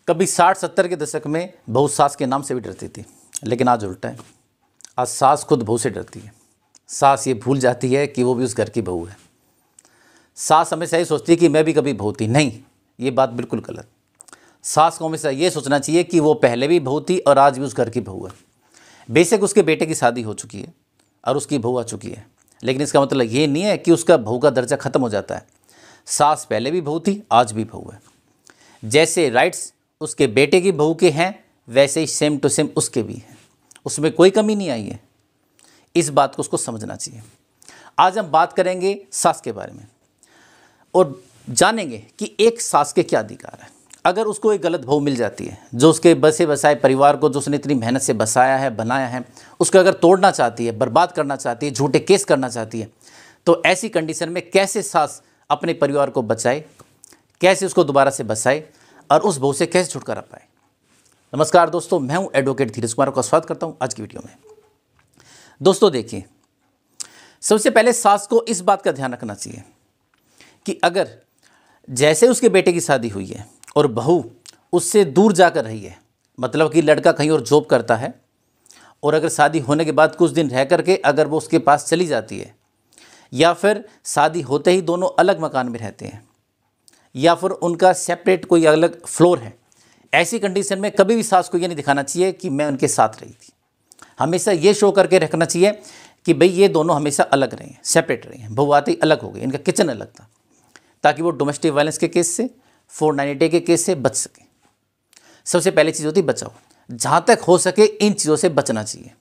कभी 60-70 के दशक में बहू सास के नाम से भी डरती थी, लेकिन आज उल्टा है। आज सास खुद बहू से डरती है। सास ये भूल जाती है कि वो भी उस घर की बहू है। सास हमेशा ये सोचती है कि मैं भी कभी बहू थी। नहीं, ये बात बिल्कुल गलत। सास को हमेशा ये सोचना चाहिए कि वो पहले भी बहू थी और आज भी उस घर की बहू है। बेशक उसके बेटे की शादी हो चुकी है और उसकी बहू आ चुकी है, लेकिन इसका मतलब ये नहीं है कि उसका बहू का दर्जा ख़त्म हो जाता है। सास पहले भी बहू थी, आज भी बहू है। जैसे राइट्स उसके बेटे की बहू के हैं, वैसे ही सेम टू सेम उसके भी हैं। उसमें कोई कमी नहीं आई है। इस बात को उसको समझना चाहिए। आज हम बात करेंगे सास के बारे में और जानेंगे कि एक सास के क्या अधिकार है। अगर उसको एक गलत बहू मिल जाती है जो उसके बसे बसाए परिवार को, जो उसने इतनी मेहनत से बसाया है, बनाया है, उसको अगर तोड़ना चाहती है, बर्बाद करना चाहती है, झूठे केस करना चाहती है, तो ऐसी कंडीशन में कैसे सास अपने परिवार को बचाए, कैसे उसको दोबारा से बसाए और उस बहू से कैसे छुटकारा पाए। नमस्कार दोस्तों, मैं हूं एडवोकेट धीरज कुमार का स्वागत करता हूं आज की वीडियो में। दोस्तों देखिए, सबसे पहले सास को इस बात का ध्यान रखना चाहिए कि अगर जैसे उसके बेटे की शादी हुई है और बहू उससे दूर जाकर रही है, मतलब कि लड़का कहीं और जॉब करता है और अगर शादी होने के बाद कुछ दिन रह करके अगर वो उसके पास चली जाती है, या फिर शादी होते ही दोनों अलग मकान में रहते हैं, या फिर उनका सेपरेट कोई अलग फ्लोर है, ऐसी कंडीशन में कभी भी सास को ये नहीं दिखाना चाहिए कि मैं उनके साथ रही थी। हमेशा ये शो करके रखना चाहिए कि भाई ये दोनों हमेशा अलग रहे हैं, सेपरेट रहे हैं। बहू आते ही अलग हो गई, इनका किचन अलग था, ताकि वो डोमेस्टिक वायलेंस के केस से, 490 के केस से बच सके। सबसे पहली चीज़ होती है बचाओ। जहाँ तक हो सके इन चीज़ों से बचना चाहिए।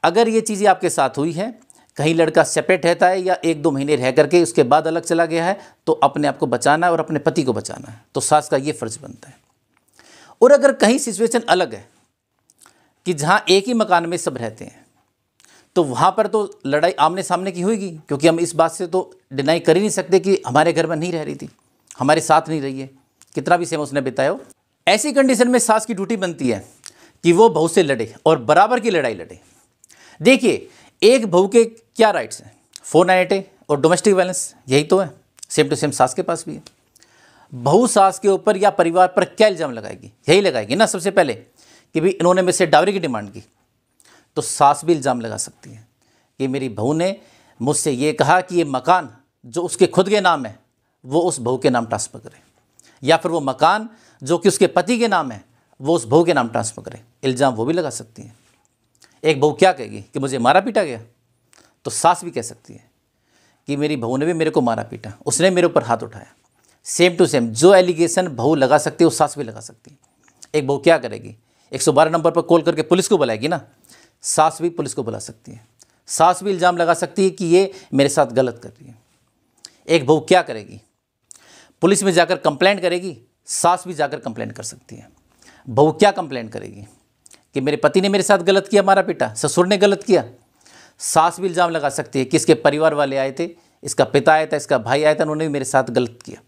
अगर ये चीज़ें आपके साथ हुई है, कहीं लड़का सेपरेट रहता है या 1-2 महीने रह करके उसके बाद अलग चला गया है, तो अपने आप को बचाना है और अपने पति को बचाना है। तो सास का ये फ़र्ज़ बनता है। और अगर कहीं सिचुएशन अलग है कि जहाँ एक ही मकान में सब रहते हैं, तो वहाँ पर तो लड़ाई आमने सामने की होगी, क्योंकि हम इस बात से तो डिनाई कर ही नहीं सकते कि हमारे घर में नहीं रह रही थी, हमारे साथ नहीं रही है, कितना भी समय उसने बिताया हो। ऐसी कंडीशन में सास की ड्यूटी बनती है कि वो बहू से लड़े और बराबर की लड़ाई लड़े। देखिए, एक बहू के क्या राइट्स हैं, 490 और डोमेस्टिक वायलेंस, यही तो है। सेम टू सेम सास के पास भी है। बहू सास के ऊपर या परिवार पर क्या इल्ज़ाम लगाएगी? यही लगाएगी ना सबसे पहले कि भाई इन्होंने मेरे से डावरी की डिमांड की। तो सास भी इल्ज़ाम लगा सकती है कि मेरी बहू ने मुझसे ये कहा कि ये मकान जो उसके खुद के नाम है वो उस बहू के नाम ट्रांसफ़र करे, या फिर वो मकान जो कि उसके पति के नाम है वो उस बहू के नाम ट्रांसफ़र करे। इल्ज़ाम वो भी लगा सकती है। एक बहू क्या कहेगी कि मुझे मारा पीटा गया, तो सास भी कह सकती है कि मेरी बहू ने भी मेरे को मारा पीटा, उसने मेरे ऊपर हाथ उठाया। सेम टू सेम जो एलिगेशन बहू लगा सकती है वो सास भी लगा सकती है। एक बहू क्या करेगी, 112 नंबर पर कॉल करके पुलिस को बुलाएगी ना, सास भी पुलिस को बुला सकती है। सास भी इल्ज़ाम लगा सकती है कि ये मेरे साथ गलत कर रही है। एक बहू क्या करेगी, पुलिस में जाकर कंप्लेंट करेगी, सास भी जाकर कंप्लेंट कर सकती है। बहू क्या कंप्लेंट करेगी कि मेरे पति ने मेरे साथ गलत किया, मारा पीटा, ससुर ने गलत किया। सास भी इल्ज़ाम लगा सकती है कि इसके परिवार वाले आए थे, इसका पिता आया था, इसका भाई आया था, उन्होंने भी मेरे साथ गलत किया।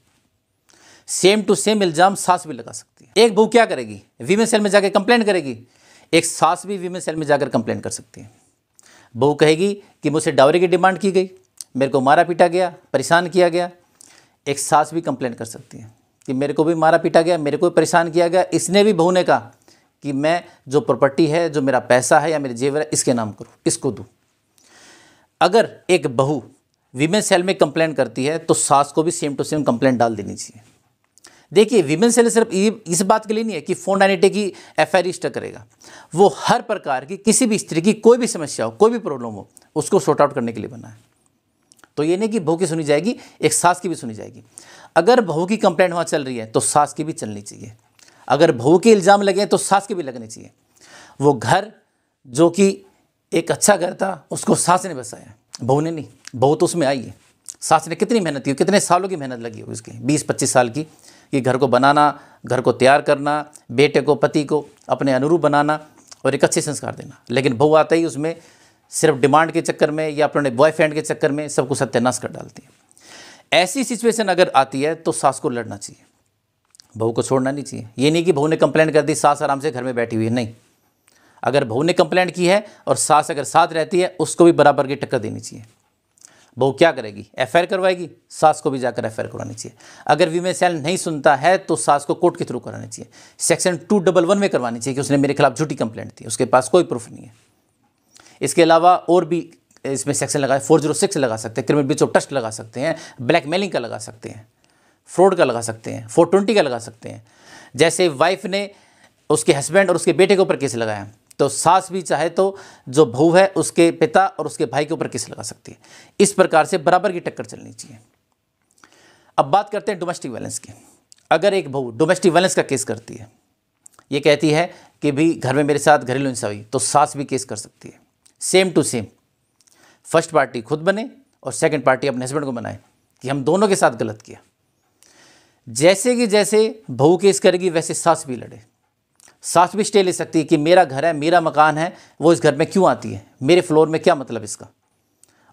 सेम टू सेम इल्ज़ाम सास भी लगा सकती है। एक बहू क्या करेगी, वीमेन सेल में जाकर कंप्लेंट करेगी। एक सास भी वीमेन सेल में जाकर कंप्लेंट कर सकती है। बहू कहेगी कि मुझसे डावरी की डिमांड की गई, मेरे को मारा पीटा गया, परेशान किया गया। एक सास भी कंप्लेंट कर सकती है कि मेरे को भी मारा पीटा गया, मेरे को भी परेशान किया गया। इसने भी, बहू ने कहा कि मैं जो प्रॉपर्टी है, जो मेरा पैसा है या मेरे जेवर है, इसके नाम करूँ, इसको दूँ। अगर एक बहू वीमेन सेल में कंप्लेंट करती है तो सास को भी सेम टू सेम कंप्लेंट डाल देनी चाहिए। देखिए, वीमेन सेल सिर्फ इस बात के लिए नहीं है कि 490 की FIR रजिस्टर करेगा। वो हर प्रकार की किसी भी स्त्री की कोई भी समस्या हो, कोई भी प्रॉब्लम हो, उसको सॉर्ट आउट करने के लिए बना है। तो ये नहीं कि बहू की सुनी जाएगी, एक सास की भी सुनी जाएगी। अगर बहू की कंप्लेंट वहाँ चल रही है तो सास की भी चलनी चाहिए। अगर बहू के इल्ज़ाम लगे तो सास के भी लगने चाहिए। वो घर जो कि एक अच्छा घर था, उसको सास ने बसाया, बहू ने नहीं। बहू तो उसमें आई है। सास ने कितनी मेहनत की, कितने सालों की मेहनत लगी हो इसकी, 20-25 साल की, कि घर को बनाना, घर को तैयार करना, बेटे को, पति को अपने अनुरूप बनाना और एक अच्छे संस्कार देना। लेकिन बहू आते ही उसमें सिर्फ डिमांड के चक्कर में या अपने बॉयफ्रेंड के चक्कर में सब कुछ सत्यानाश कर डालती है। ऐसी सिचुएशन अगर आती है तो सास को लड़ना चाहिए, बहू को छोड़ना नहीं चाहिए। ये नहीं कि बहू ने कंप्लेंट कर दी, सास आराम से घर में बैठी हुई है, नहीं। अगर बहू ने कंप्लेंट की है और सास अगर साथ रहती है, उसको भी बराबर की टक्कर देनी चाहिए। बहू क्या करेगी, एफआईआर करवाएगी, सास को भी जाकर एफआईआर करवानी चाहिए। अगर वीमेन सेल नहीं सुनता है तो सास को कोर्ट के थ्रू करानी चाहिए, सेक्शन 211 में करवानी चाहिए कि उसने मेरे खिलाफ झूठी कंप्लेंट थी, उसके पास कोई प्रूफ नहीं है। इसके अलावा और भी इसमें सेक्शन लगा है, 406 लगा सकते हैं, क्रिमिनल ब्रीच ऑफ ट्रस्ट लगा सकते हैं, ब्लैकमेलिंग का लगा सकते हैं, फ्रॉड का लगा सकते हैं, 420 का लगा सकते हैं। जैसे वाइफ ने उसके हस्बैंड और उसके बेटे के ऊपर केस लगाया, तो सास भी चाहे तो जो बहू है उसके पिता और उसके भाई के ऊपर केस लगा सकती है। इस प्रकार से बराबर की टक्कर चलनी चाहिए। अब बात करते हैं डोमेस्टिक वायलेंस की। अगर एक बहू डोमेस्टिक वायलेंस का केस करती है, ये कहती है कि भी घर में मेरे साथ घरेलू हिंसा हुई, तो सास भी केस कर सकती है। Same to same first party खुद बने और सेकंड पार्टी अपने हस्बैंड को बनाए कि हम दोनों के साथ गलत किया। जैसे कि जैसे बहू केस करेगी वैसे सास भी लड़े। सास भी स्टे ले सकती है कि मेरा घर है, मेरा मकान है, वो इस घर में क्यों आती है, मेरे फ्लोर में क्या मतलब इसका,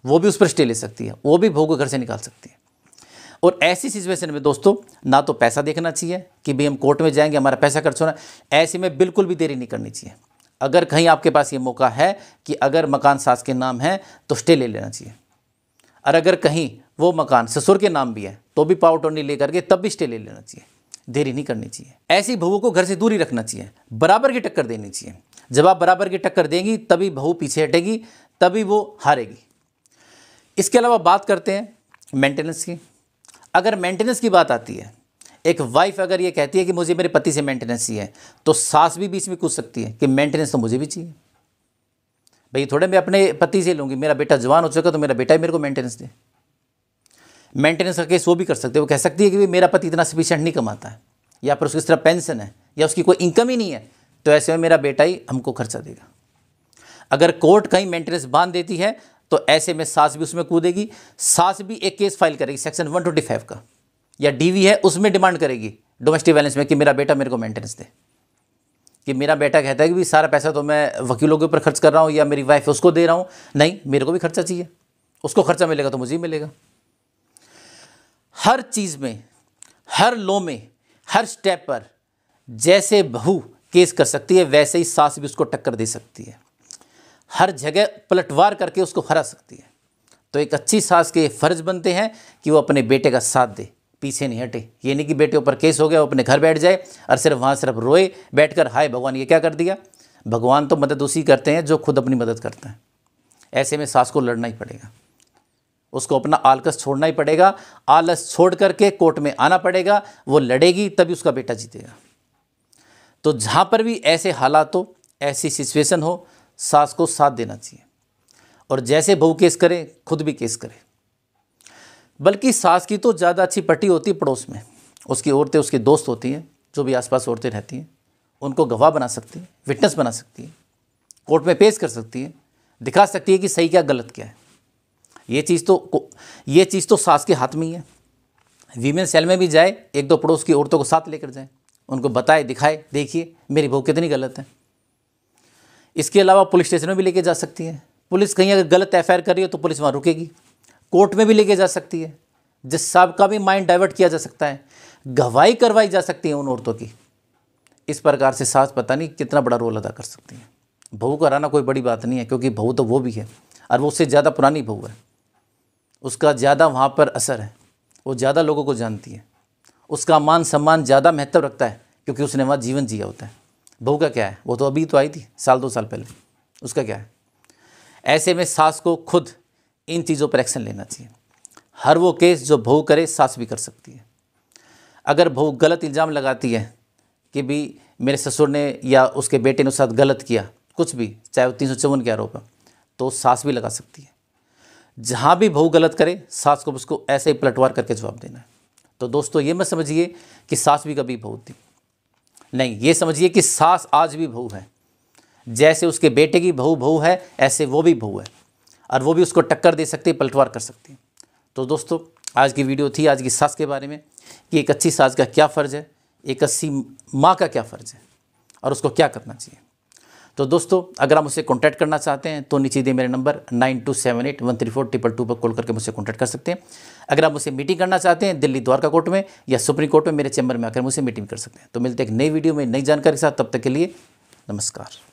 वो भी उस पर स्टे ले सकती है, वो भी बहू को घर से निकाल सकती है। और ऐसी सिचुएशन में दोस्तों ना तो पैसा देखना चाहिए कि भाई हम कोर्ट में जाएंगे हमारा पैसा खर्च होना, ऐसे में बिल्कुल भी देरी नहीं करनी चाहिए। अगर कहीं आपके पास ये मौका है कि अगर मकान सास के नाम है तो स्टे ले लेना चाहिए, और अगर कहीं वो मकान ससुर के नाम भी है तो भी पावर टर्नी लेकर के तब भी स्टे ले लेना चाहिए, देरी नहीं करनी चाहिए। ऐसी बहू को घर से दूरी रखना चाहिए, बराबर की टक्कर देनी चाहिए। जब आप बराबर की टक्कर देंगी तभी बहू पीछे हटेगी, तभी वो हारेगी। इसके अलावा बात करते हैं मेंटेनेंस की। अगर मेंटेनेंस की बात आती है, एक वाइफ अगर ये कहती है कि मुझे मेरे पति से मेंटेनेंस चाहिए, तो सास भी बीच में कूद सकती है कि मेंटेनेंस तो मुझे भी चाहिए। भाई थोड़े मैं अपने पति से लूँगी, मेरा बेटा जवान हो चुका तो मेरा बेटा ही मेरे को मेंटेनेंस दे। मेंटेनेंस का केस वो भी कर सकते हैं, वो कह सकती है कि मेरा पति इतना सफिशिएंट नहीं कमाता है, या फिर उसकी इस तरह पेंशन है, या उसकी कोई इनकम ही नहीं है, तो ऐसे में मेरा बेटा ही हमको खर्चा देगा। अगर कोर्ट कहीं मेंटेनेंस बांध देती है तो ऐसे में सास भी उसमें कूदेगी। सास भी एक केस फाइल करेगी सेक्शन 125 का, या डीवी है उसमें डिमांड करेगी डोमेस्टिक वायलेंस में कि मेरा बेटा मेरे को मेंटेनेंस दे। कि मेरा बेटा कहता है कि भी सारा पैसा तो मैं वकीलों के ऊपर खर्च कर रहा हूँ या मेरी वाइफ है उसको दे रहा हूँ, नहीं मेरे को भी खर्चा चाहिए, उसको खर्चा मिलेगा तो मुझे ही मिलेगा। हर चीज़ में, हर लॉ में, हर स्टेप पर जैसे बहू केस कर सकती है वैसे ही सास भी उसको टक्कर दे सकती है, हर जगह पलटवार करके उसको हरा सकती है। तो एक अच्छी सास के फर्ज बनते हैं कि वो अपने बेटे का साथ दे, पीछे नहीं हटे। ये नहीं कि बेटे ऊपर केस हो गया वो अपने घर बैठ जाए और सिर्फ वहाँ सिर्फ रोए बैठकर, हाय भगवान ये क्या कर दिया। भगवान तो मदद उसी करते हैं जो खुद अपनी मदद करता है। ऐसे में सास को लड़ना ही पड़ेगा, उसको अपना आलस छोड़ना ही पड़ेगा, आलस छोड़ करके कोर्ट में आना पड़ेगा। वो लड़ेगी तभी उसका बेटा जीतेगा। तो जहाँ पर भी ऐसे हालात हो, ऐसी सिचुएशन हो, सास को साथ देना चाहिए। और जैसे बहू केस करे खुद भी केस करे। बल्कि सास की तो ज़्यादा अच्छी पट्टी होती है पड़ोस में, उसकी औरतें उसके दोस्त होती हैं, जो भी आसपास औरतें रहती हैं उनको गवाह बना सकती है, विटनेस बना सकती है, कोर्ट में पेश कर सकती है, दिखा सकती है कि सही क्या गलत क्या है। ये चीज़ तो सास के हाथ में ही है। वीमेन सेल में भी जाए, एक दो पड़ोस की औरतों को साथ लेकर जाए, उनको बताए दिखाए, देखिए मेरी बहू कितनी गलत है। इसके अलावा पुलिस स्टेशन में भी लेके जा सकती है। पुलिस कहीं अगर गलत एफआईआर कर रही हो तो पुलिस वहाँ रुकेगी। कोर्ट में भी लेके जा सकती है, जिस साहब का भी माइंड डाइवर्ट किया जा सकता है, गवाही करवाई जा सकती है उन औरतों की। इस प्रकार से सास पता नहीं कितना बड़ा रोल अदा कर सकती है। बहू को हराना कोई बड़ी बात नहीं है, क्योंकि बहू तो वो भी है और वो उससे ज़्यादा पुरानी बहू है, उसका ज़्यादा वहाँ पर असर है, वो ज़्यादा लोगों को जानती है, उसका मान सम्मान ज़्यादा महत्व रखता है क्योंकि उसने वहाँ जीवन जिया होता है। बहू का क्या है, वो तो अभी तो आई थी साल 2 साल पहले, उसका क्या है। ऐसे में सास को खुद इन चीज़ों पर एक्शन लेना चाहिए। हर वो केस जो बहू करे सास भी कर सकती है। अगर बहू गलत इल्ज़ाम लगाती है कि भी मेरे ससुर ने या उसके बेटे ने उसके साथ गलत किया, कुछ भी, चाहे वो 354 के आरोप है, तो सास भी लगा सकती है। जहाँ भी बहू गलत करे सास को उसको ऐसे ही पलटवार करके जवाब देना है। तो दोस्तों ये मत समझिए कि सास भी कभी बहू थी, नहीं, ये समझिए कि सास आज भी बहू है। जैसे उसके बेटे की बहू है ऐसे वो भी बहू है, और वो भी उसको टक्कर दे सकती है, पलटवार कर सकती है। तो दोस्तों आज की वीडियो थी आज की सास के बारे में कि एक अच्छी सास का क्या फ़र्ज़ है, एक अच्छी माँ का क्या फ़र्ज़ है और उसको क्या करना चाहिए। तो दोस्तों अगर आप मुझसे कॉन्टैक्ट करना चाहते हैं तो नीचे दिए मेरे नंबर 9278134222 पर कॉल करके मुझसे कॉन्टैक्ट कर सकते हैं। अगर आप मुझसे मीटिंग करना चाहते हैं दिल्ली द्वारका कोर्ट में या सुप्रीम कोर्ट में, मेरे चैम्बर में आकर मुझसे मीटिंग कर सकते हैं। तो मिलते हैं एक नई वीडियो में नई जानकारी के साथ, तब तक के लिए नमस्कार।